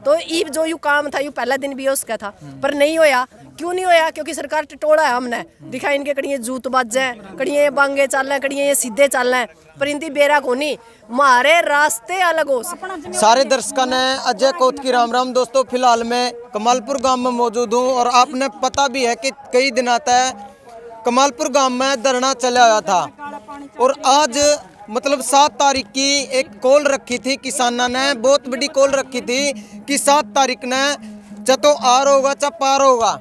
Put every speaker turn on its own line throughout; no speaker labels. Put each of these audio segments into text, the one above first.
तो ये जो यू काम था यू पहला दिन भी उसका था, पर नहीं होया। क्यों नहीं होया? क्योंकि सरकार टटोला है हमने दिखा, इनके कड़िए जूत बाजे, कड़िए बांगे चल रहे, कड़िए सीधे चल रहे, पर इनकी बेरा को नहीं, मारे रास्ते अलग हो।
सारे दर्शकों ने अजय कोत की राम राम। दोस्तों फिलहाल मैं कमालपुर गांव में मौजूद हूं और आपने पता भी है कि कई दिनों तक कमालपुर गांव में धरना चला हुआ था और आज मतलब 7 तारीख की एक कॉल रखी थी किसानों ने, बहुत बड़ी कॉल रखी थी कि 7 तारीख ने चाहे तो आर होगा चाहे पार होगा।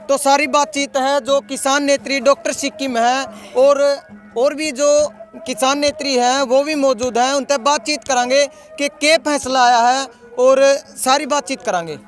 तो सारी बातचीत है जो किसान नेत्री डॉक्टर सिक्किम है और भी जो किसान नेत्री हैं वो भी मौजूद हैं, उनसे बातचीत करांगे कि क्या फैसला आया है और सारी बातचीत करांगे।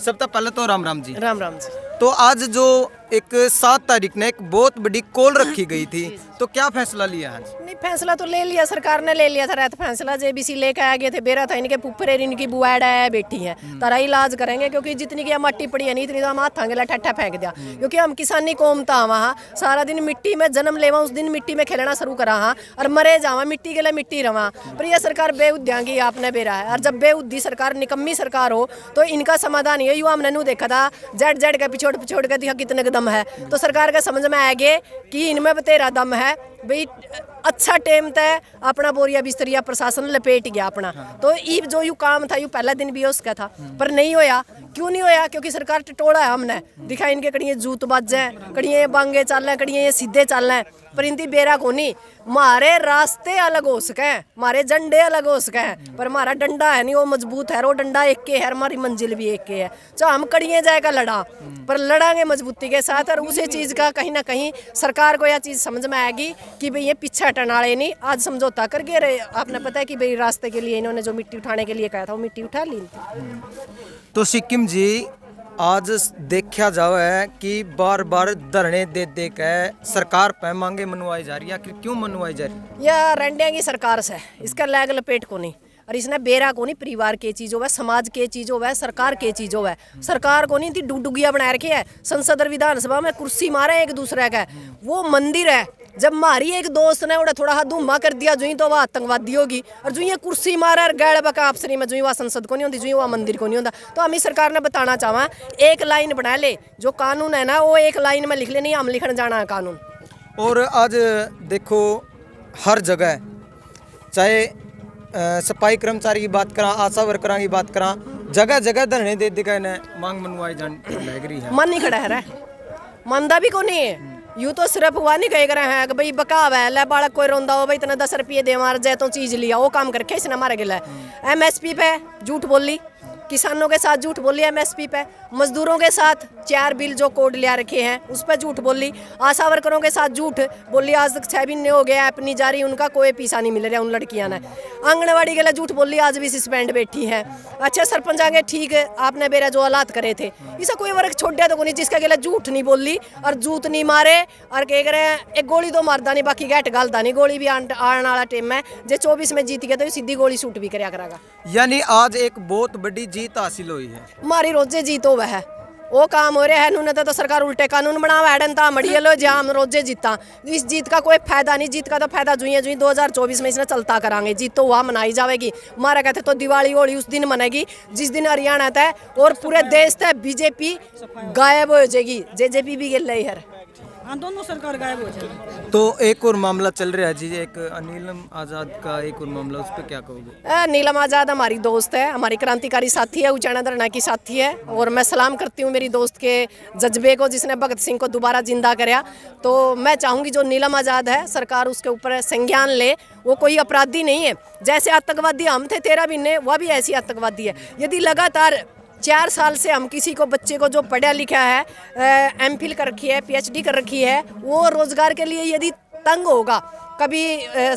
सबसे पहले तो राम राम जी।
राम राम जी।
तो आज जो एक 7 तारीख ने एक बहुत बड़ी कॉल रखी गई थी, तो क्या फैसला लिया आज?
नहीं, फैसला तो ले लिया, सरकार ने ले लिया था रात फैसला। जेबीसी लेकर आ गए थे, बेरा था इनके पुप्परे, इनकी बुआड़ है बेटी है, तारा इलाज करेंगे क्योंकि जितनी की मट्टी पड़ी है नहीं इतनी तो हम हाथ गेला ठट्ठा फेंक दिया, क्योंकि हम किसानी कौम था वहाँ सारा दिन मिट्टी में जन्म लेवा, उस दिन मिट्टी में खेलना शुरू करा हाँ और मरे जावा, मिट्टी के लिए मिट्टी रवा। पर यह सरकार बेउद्यांगी आपने बेरा है, और जब बेउद्दी सरकार निकम्मी सरकार हो तो इनका समाधान ये युवा हमने देखा था जड़ जड़ के पिछोड़ के दिखा कितने दम है। तो सरकार का समझ में आ गए कि इनमें बतेरा दम है भाई, अच्छा टाइम तय अपना बोरिया बिस्तरिया प्रशासन लपेट गया अपना। तो ये जो यू काम था यू पहला दिन भी उसका था, पर नहीं होया। क्यों नहीं होया? क्योंकि सरकार टटोला है हमने दिखा, इनके कड़िए जूत बाजे, कड़िए बांगे चल रहे, कड़िए सीधे चल रहे, पर इनकी बेरा को नहीं, मारे रास्ते अलग हो सके, मारे झंडे अलग हो सके, पर हमारा डंडा है नहीं वो मजबूत है, वो डंडा एक के है, हमारी मंजिल भी एक के है। चाहे हम कड़िए जाएगा लड़ा, पर लड़ांगे मजबूती के साथ, और उसी चीज़ का कहीं ना कहीं सरकार को यह चीज़ समझ में आएगी कि भाई ये पीछे हटने वाले नहीं, आज समझौता कर गए रहे। आपने पता है कि भाई रास्ते के लिए इन्होंने जो मिट्टी उठाने के लिए कहा था वो मिट्टी उठा ली थी।
तो सिक्किम जी आज देखा जाओ है कि बार बार धरने दे के सरकार पे मांगे मनवाई जा रही है, क्यों मनवाई जा रही है?
यह रंडिया की सरकार से इसका लैग लपेट को नहीं, और इसने बेरा को नहीं, परिवार के चीज हो, समाज के चीज हो, सरकार के चीज हो, सरकार को नहीं थी डुगडुगिया बना रखी है। संसद और विधानसभा में कुर्सी मारे एक दूसरे का, वो मंदिर है। जब मारी एक दोस्त ने उड़ा थोड़ा हाथ धुमा कर दिया जो तो वह आतंकवादी होगी, और जो ये कुर्सी मारा और गैड़ बका आपसरी में जो वह संसद को नहीं होती, जो वह मंदिर को नहीं होता। तो हम इस सरकार ने बताना चाहवा, एक लाइन बना ले, जो कानून है ना वो एक लाइन में लिख ले, नहीं हम लिखने जाना है कानून।
और आज देखो हर जगह, चाहे सफाई कर्मचारी की बात करा, आशा वर्करां की बात करा, जगह जगह धरने दे दिखाए ने मांग मनवाई जान लग रही है।
मन नहीं खड़ा है, मनदा भी को नहीं है। यूँ तो सिर्फ हुआ नहीं कह रहे हैं कि भाई बकावा है, बालक कोई रोंदा हो भाई इतना 10 रुपये दे मार जाए तो चीज लिया, वो काम करके इसने मारे गिला। MSP पे झूठ बोली, किसानों के साथ झूठ बोली MSP पे, मजदूरों के साथ 4 बिल जो कोड लिया रखे हैं उस पर झूठ बोली, आशा वर्करों के साथ झूठ बोली, आज तक 6 महीने हो गया अपनी जारी, उनका कोई पैसा नहीं मिल रहा उन लड़कियां ने। आंगनबाड़ी के लिए झूठ बोली, आज भी सस्पेंड बैठी है। अच्छा सरपंच आगे ठीक है, आपने बेरा जो हालात करे थे इसे कोई वर्ग छोड़ दिया तो नहीं जिसका गला झूठ नहीं बोली और झूठ नहीं मारे, और कह रहे हैं एक गोली तो मारदा नहीं बाकी गैट गालदा नहीं, गोली भी आने वाला टाइम है, जो 24 में जीत गया तो सीधी गोली शूट भी कराया करेगा।
यानी आज एक बहुत बड़ी जीत हासिल हुई है,
हमारी रोजे जीत हो वह वो काम हो रहा है। उन्होंने तो सरकार उल्टे कानून बनावा है, मड़िए लो जहाँ हम रोजे जीता। इस जीत का कोई फायदा नहीं, जीत का तो फायदा जुई 2024 में इसने चलता करांगे। जीत तो वहाँ मनाई जाएगी, हमारा कहते तो दिवाली होली उस दिन मनेगी जिस दिन हरियाणा तय और पूरे देश तय बीजेपी गायब हो जाएगी, जेजेपी भी गिर रही है,
दोनों सरकार गायब हो जाएगी।
तो एक और मामला चल रहा है जी, एक नीलम आजाद का एक और मामला, उस पर क्या कहोगे?
नीलम आजाद हमारी दोस्त है, हमारी क्रांतिकारी साथी है, उचाना धरना की साथी है, और मैं सलाम करती हूँ मेरी दोस्त के जज्बे को जिसने भगत सिंह को दोबारा जिंदा कराया। तो मैं चाहूँगी जो नीलम आजाद है सरकार उसके ऊपर संज्ञान ले, वो कोई अपराधी नहीं है। जैसे आतंकवादी हम थे 13 महीने, वह भी ऐसी आतंकवादी है। यदि लगातार 4 साल से हम किसी को बच्चे को जो पढ़ा लिखा है, MPhil कर रखी है, PhD कर रखी है, वो रोजगार के लिए यदि तंग होगा, कभी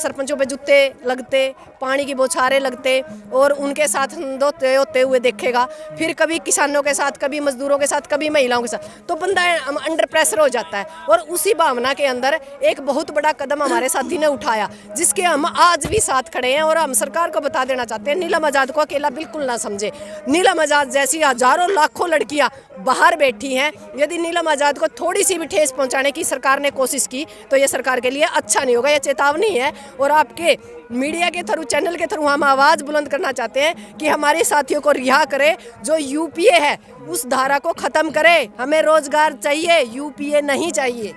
सरपंचों पे जूते लगते, पानी की बौछारें लगते और उनके साथ होते हुए देखेगा, फिर कभी किसानों के साथ, कभी मजदूरों के साथ, कभी महिलाओं के साथ, तो बंदा अंडर प्रेशर हो जाता है। और उसी भावना के अंदर एक बहुत बड़ा कदम हमारे साथी ने उठाया जिसके हम आज भी साथ खड़े हैं, और हम सरकार को बता देना चाहते हैं नीलम आजाद को अकेला बिल्कुल ना समझे। नीलम आजाद जैसी हजारों लाखों लड़कियां बाहर बैठी हैं, यदि नीलम आजाद को थोड़ी सी भी ठेस पहुंचाने की सरकार ने कोशिश की तो ये सरकार के लिए अच्छा नहीं होगा। ये चेतावनी है और आपके मीडिया के थ्रू, चैनल के थ्रू हम आवाज़ बुलंद करना चाहते हैं कि हमारे साथियों को रिहा करे। जो यूपीए है उस धारा को ख़त्म करे। हमें रोजगार चाहिए, यूपीए नहीं चाहिए।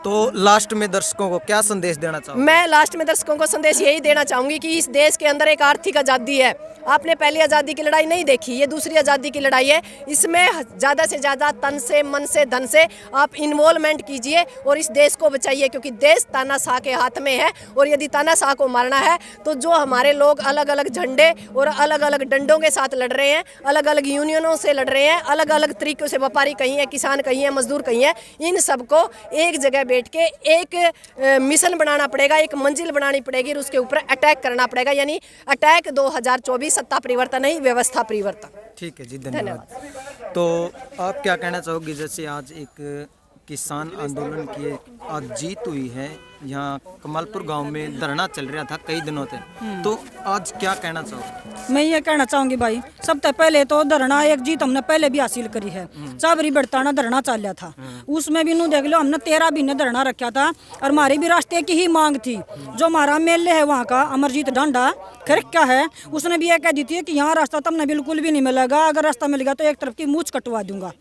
तो लास्ट में दर्शकों को क्या संदेश देना चाहोगे?
मैं लास्ट में दर्शकों को संदेश यही देना चाहूँगी कि इस देश के अंदर एक आर्थिक आज़ादी है। आपने पहली आज़ादी की लड़ाई नहीं देखी, ये दूसरी आज़ादी की लड़ाई है। इसमें ज़्यादा से ज़्यादा तन से, मन से, धन से आप इन्वॉल्वमेंट कीजिए और इस देश को बचाइए, क्योंकि देश तानाशाह के हाथ में है। और यदि तानाशाह को मारना है तो जो हमारे लोग अलग अलग झंडे और अलग अलग डंडों के साथ लड़ रहे हैं, अलग अलग यूनियनों से लड़ रहे हैं, अलग अलग तरीक़ों से, व्यापारी कहीं है, किसान कहीं है, मजदूर कहीं है, इन सबको एक जगह बैठ के एक मिशन बनाना पड़ेगा, एक मंजिल बनानी पड़ेगी और उसके ऊपर अटैक करना पड़ेगा। यानी अटैक 2024, सत्ता परिवर्तन नहीं, व्यवस्था परिवर्तन।
ठीक है जी, धन्यवाद। तो आप क्या कहना चाहोगे, जैसे आज एक किसान आंदोलन की आज जीत हुई है, यहाँ कमालपुर गांव में धरना चल रहा था कई दिनों से, तो आज क्या कहना चाहोगे?
मैं ये कहना चाहूँगी भाई, सबसे पहले तो धरना एक जीत हमने पहले भी हासिल करी है। चाबरी बड़ताना धरना चल रहा था, उसमें भी नू देख लो, हमने 13 महीने धरना रखा था और हमारी भी रास्ते की ही मांग थी। जो हमारा एमएलए है वहाँ का अमरजीत ढांडा, खैर क्या है, उसने भी ये कह दी थी कि यहाँ रास्ता तुमने बिल्कुल भी नहीं मिलेगा, अगर रास्ता मिलेगा तो एक तरफ की मूछ कटवा दूंगा।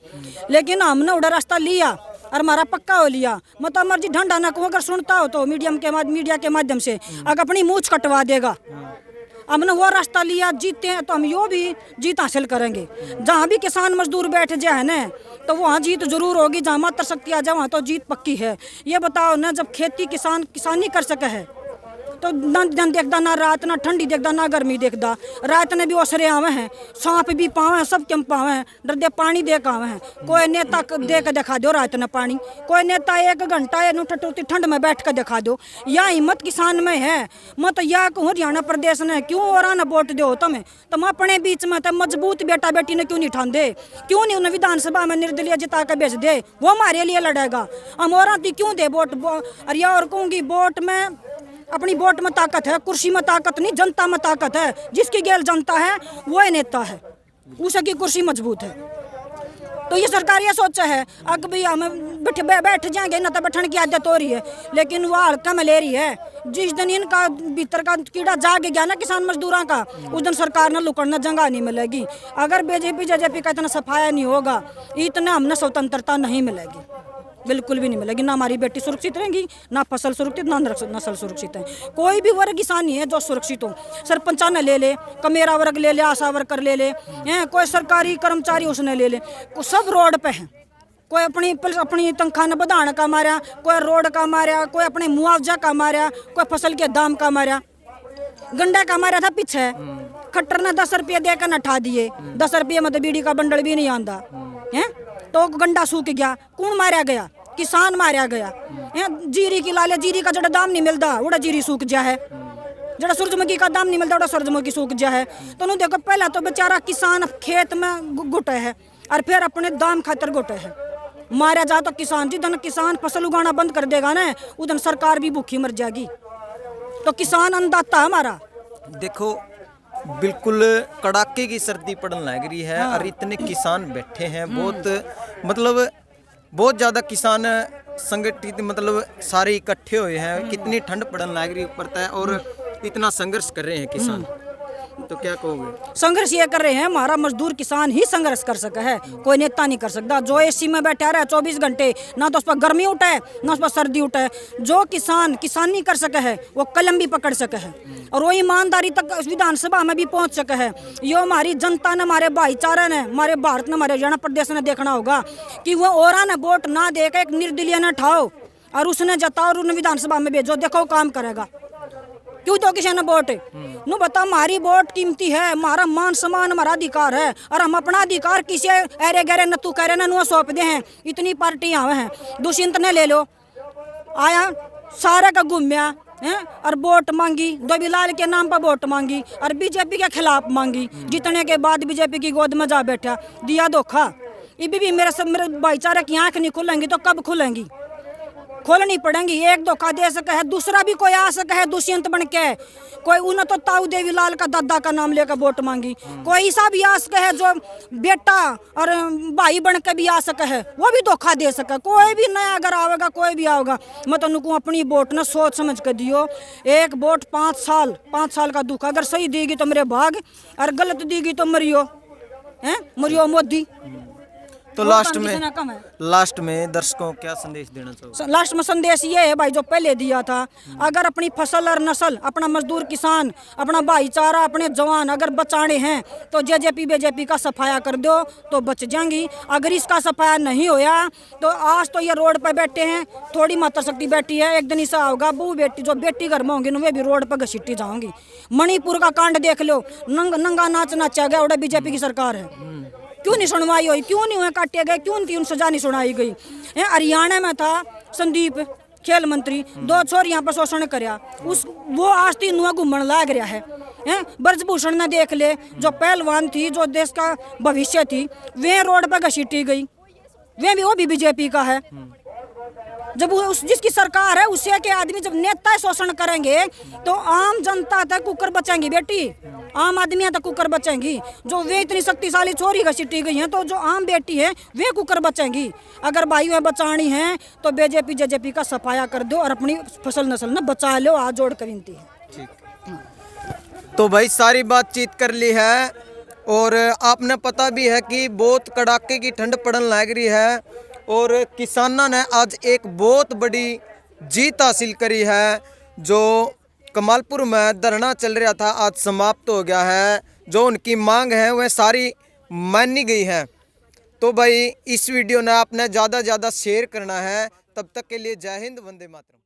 लेकिन हमने उड़ा रास्ता लिया और हमारा पक्का हो लिया। मतलब अमरजीत ढांडा ना को अगर सुनता हो तो मीडिया के माध्यम से अगर अपनी मूछ कटवा देगा, हमने वो रास्ता लिया, जीतते हैं तो हम यो भी जीत हासिल करेंगे। जहाँ भी किसान मजदूर बैठ जाए ना तो वहाँ जीत जरूर होगी। जहाँ मात्र शक्ति आ जाए वहाँ तो जीत पक्की है। ये बताओ ना, जब खेती किसानी कर सके है तो ना दिन देखदा, ना रात, ना ठंडी देखदा, ना गर्मी देखदा। रात ने भी ओसरे आवे हैं, सांप भी पावे हैं, सब चंप पावे हैं, डरदे पानी दे के आवे हैं। कोई नेता दे के दिखा दो रात ने पानी, कोई नेता 1 घंटा टूटी ठंड में बैठ कर दिखा दो। या हिम्मत किसान में है, मत या कहूँ हरियाणा प्रदेश ने क्यों और ना वोट दो तुम अपने बीच में तो मजबूत बेटा बेटी ने क्यों नहीं ठांदे, क्यों नहीं उन्हें विधानसभा में निर्दलीय जिता के भेज दे, वो हमारे लिए लड़ेगा। हम और क्यों दे वोट? और या और कहूँगी, वोट में अपनी वोट में ताकत है, कुर्सी में ताकत नहीं, जनता में ताकत है। जिसकी गेल जनता है वो नेता है, उसकी कुर्सी मजबूत है। तो ये सरकार ये सोचा है अगर भाई हम बैठ जाएंगे ना तो बैठने की आदत हो रही है, लेकिन वो हल्का में ले रही है। जिस दिन इनका भीतर का कीड़ा जाग गया ना किसान मजदूरों का, उस दिन सरकार ने लुकड़ना जगह नहीं मिलेगी। अगर बीजेपी का इतना सफाया नहीं होगा, इतना हमने स्वतंत्रता नहीं मिलेगी, बिल्कुल भी नहीं मिलेगी। ना हमारी बेटी सुरक्षित रहेंगी, ना फसल सुरक्षित, ना नस्ल सुरक्षित है। कोई भी वर्ग किसान नहीं है जो सुरक्षित हो। सरपंचाना ले ले, कमेरा वर्ग ले ले, आशा वर्कर ले ले, कोई सरकारी कर्मचारी उसने ले ले, सब रोड पे हैं। कोई अपनी तनख्वाह न बढ़ाने का मारा, कोई रोड का मारा, कोई अपने मुआवजा का मारा, कोई फसल के दाम का मारा। गंडा का मारा था पीछे, खट्टर ने 10 रुपये देकर नठा दिए। 10 रुपये में तो बीड़ी का बंडल भी नहीं आंदा है, तो गंडा सूख गया। कौन मारा गया? किसान मारा गया। जीरी की लाले, जीरी का जड़ा दाम नहीं मिलता, उड़ा जीरी सूख जा है। जड़ा सूरजमुखी का दाम नहीं मिलता, उड़ा सूरजमुखी सूख जा है। तो नु देखो, पहला तो बेचारा किसान खेत में गुटे है और फिर अपने दाम खातर गुटे है। मारा जा तो किसान, जिधन किसान फसल उगाना बंद कर देगा ना, उधन सरकार भी भूखी मर जाएगी। तो किसान अन्नदाता हमारा।
देखो, बिल्कुल कड़ाके की सर्दी पड़ने लग रही है। और इतने किसान बैठे हैं, बहुत ज़्यादा किसान संगठित, मतलब सारे इकट्ठे हुए हैं। कितनी ठंड पड़ने लग रही ऊपर तय, और इतना संघर्ष कर रहे हैं किसान, तो क्या कहोगे?
संघर्ष ये कर रहे हैं, हमारा मजदूर किसान ही संघर्ष कर सका है, कोई नेता नहीं कर सकता। जो एसी में बैठा रहा है 24 घंटे, ना तो उस पर गर्मी उठा है ना उस पर सर्दी उठा है। जो किसान किसानी कर सका है वो कलम भी पकड़ सका है और वो ईमानदारी तक विधानसभा में भी पहुंच सका है। ये हमारी जनता ने, हमारे भाईचारा ने, हमारे भारत ने, हमारे हरियाणा प्रदेश ने देखना होगा कि वो और ने वोट ना देकर एक निर्दलीय न ठाओ और उसने जताओ और उन्हें विधानसभा में भेजो, देखो काम करेगा। क्यों तो किसी ने वोट नु बता, हमारी वोट कीमती है, हमारा मान सम्मान, हमारा अधिकार है और हम अपना अधिकार किसी अरे गहरे न तू कह रहे न सौंप दे हैं। इतनी पार्टी आवे हैं, दुष्यंत ने ले लो, आया सारे का घूमया है और वोट मांगी, देवीलाल के नाम पर वोट मांगी और बीजेपी के खिलाफ मांगी। जीतने के बाद बीजेपी की गोद में जा बैठा, दिया धोखा। ये भी मेरे भाईचारे की आँख नहीं खुलेंगी तो कब खुलेंगी? खोलनी पड़ेंगी। एक धोखा दे सके है, दूसरा भी कोई आ सके है दुष्यंत बन के। कोई उन्हें तो ताऊ देवी लाल का दादा का नाम लेकर वोट मांगी, कोई ऐसा भी आ सके है जो बेटा और भाई बन के भी आ सके है, वो भी धोखा दे सके। कोई भी नया अगर आवेगा, कोई भी आवेगा, मैं तो उनको अपनी वोट ना सोच समझ के दियो। एक वोट 5 साल का दुख, अगर सही देगी तो मेरे भाग, और गलत देगी तो मरियो हैं, मरियो मोदी।
तो लास्ट में दर्शकों क्या संदेश देना चाहोगे?
लास्ट में संदेश ये है भाई, जो पहले दिया था, अगर अपनी फसल और नस्ल, अपना मजदूर किसान, अपना भाईचारा, अपने जवान अगर बचाने हैं तो जेजेपी बीजेपी का सफाया कर दो तो बच जाएंगी। अगर इसका सफाया नहीं होया तो आज तो ये रोड पर बैठे हैं, थोड़ी मातृशक्ति बैठी है, एक दिन ऐसा होगा बहू बेटी जो बेटी घर में होंगी वे भी रोड पर घसीटी जाओगी। मणिपुर का कांड देख लो, नंगा नाच नाचा गया, उड़ा बीजेपी की सरकार है। क्यों नहीं सुनवाई हुई, क्यों नहीं हुए काटे गए, क्यों नहीं उन सजा नहीं सुनाई गई। हरियाणा में था संदीप खेल मंत्री, 2 छोरियां पर शोषण करया, उस वो आज 3 नुआ घूमन लाग रहा है। ब्रजभूषण ने देख ले, जो पहलवान थी, जो देश का भविष्य थी, वे रोड पर घसीटी गई, वो भी बीजेपी का है। जब जिसकी सरकार है उससे के आदमी जब नेता शोषण करेंगे तो आम जनता तक कुकर बचेंगी बेटी, आम आदमियां तक कुकर बचेंगी। जो वे इतनी शक्तिशाली छोरी घसीटी गई हैं तो जो आम बेटी है वे कुकर बचेंगी। अगर भाइयों बचानी है तो बीजेपी जेजेपी का सफाया कर दो और अपनी फसल नस्ल न बचा लो, हाथ जोड़ कर विनती है।
तो भाई सारी बातचीत कर ली है और आपने पता भी है कि बहुत कड़ाके की ठंड पड़न लग रही है और किसानों ने आज एक बहुत बड़ी जीत हासिल करी है। जो कमालपुर में धरना चल रहा था आज समाप्त हो गया है, जो उनकी मांग है वह सारी मानी गई है। तो भाई इस वीडियो ने आपने ज़्यादा शेयर करना है। तब तक के लिए जय हिंद, वंदे मातरम।